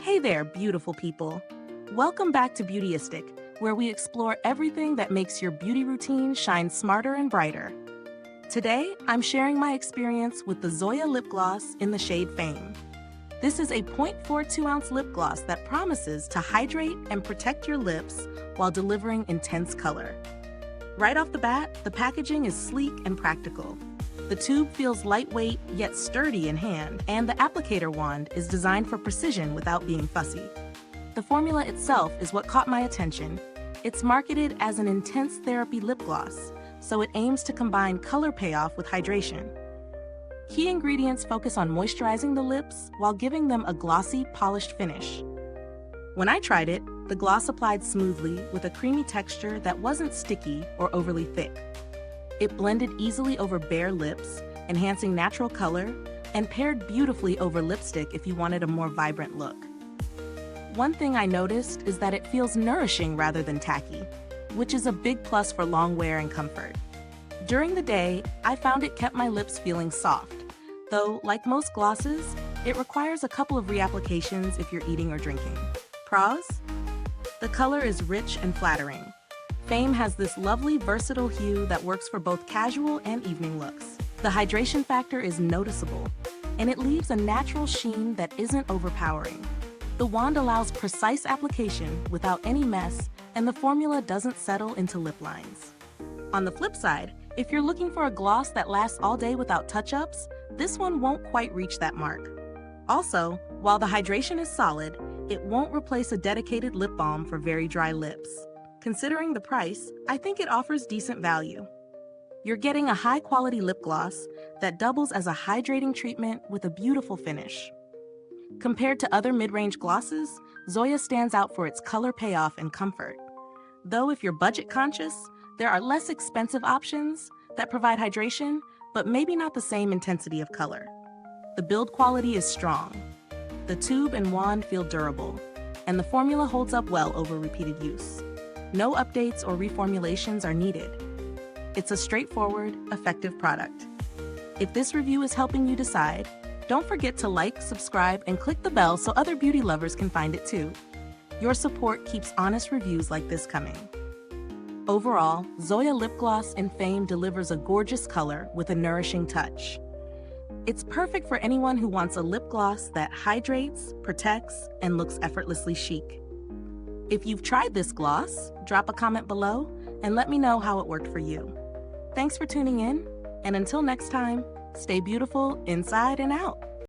Hey there, beautiful people. Welcome back to Beautyistic, where we explore everything that makes your beauty routine shine smarter and brighter. Today, I'm sharing my experience with the ZOYA Lip Gloss in the shade Fame. This is a 0.42-ounce lip gloss that promises to hydrate and protect your lips while delivering intense color. Right off the bat, the packaging is sleek and practical. The tube feels lightweight yet sturdy in hand, and the applicator wand is designed for precision without being fussy. The formula itself is what caught my attention. It's marketed as an intense therapy lip gloss, so it aims to combine color payoff with hydration. Key ingredients focus on moisturizing the lips while giving them a glossy, polished finish. When I tried it, the gloss applied smoothly with a creamy texture that wasn't sticky or overly thick. It blended easily over bare lips, enhancing natural color, and paired beautifully over lipstick if you wanted a more vibrant look. One thing I noticed is that it feels nourishing rather than tacky, which is a big plus for long wear and comfort. During the day, I found it kept my lips feeling soft, though, like most glosses, it requires a couple of reapplications if you're eating or drinking. Pros? The color is rich and flattering. Fame has this lovely, versatile hue that works for both casual and evening looks. The hydration factor is noticeable, and it leaves a natural sheen that isn't overpowering. The wand allows precise application without any mess, and the formula doesn't settle into lip lines. On the flip side, if you're looking for a gloss that lasts all day without touch-ups, this one won't quite reach that mark. Also, while the hydration is solid, it won't replace a dedicated lip balm for very dry lips. Considering the price, I think it offers decent value. You're getting a high-quality lip gloss that doubles as a hydrating treatment with a beautiful finish. Compared to other mid-range glosses, ZOYA stands out for its color payoff and comfort. Though if you're budget-conscious, there are less expensive options that provide hydration, but maybe not the same intensity of color. The build quality is strong. The tube and wand feel durable, and the formula holds up well over repeated use. No updates or reformulations are needed. It's a straightforward, effective product. If this review is helping you decide, don't forget to like, subscribe, and click the bell so other beauty lovers can find it too. Your support keeps honest reviews like this coming. Overall, ZOYA Lip Gloss in Fame delivers a gorgeous color with a nourishing touch. It's perfect for anyone who wants a lip gloss that hydrates, protects, and looks effortlessly chic. If you've tried this gloss, drop a comment below and let me know how it worked for you. Thanks for tuning in, and until next time, stay beautiful inside and out.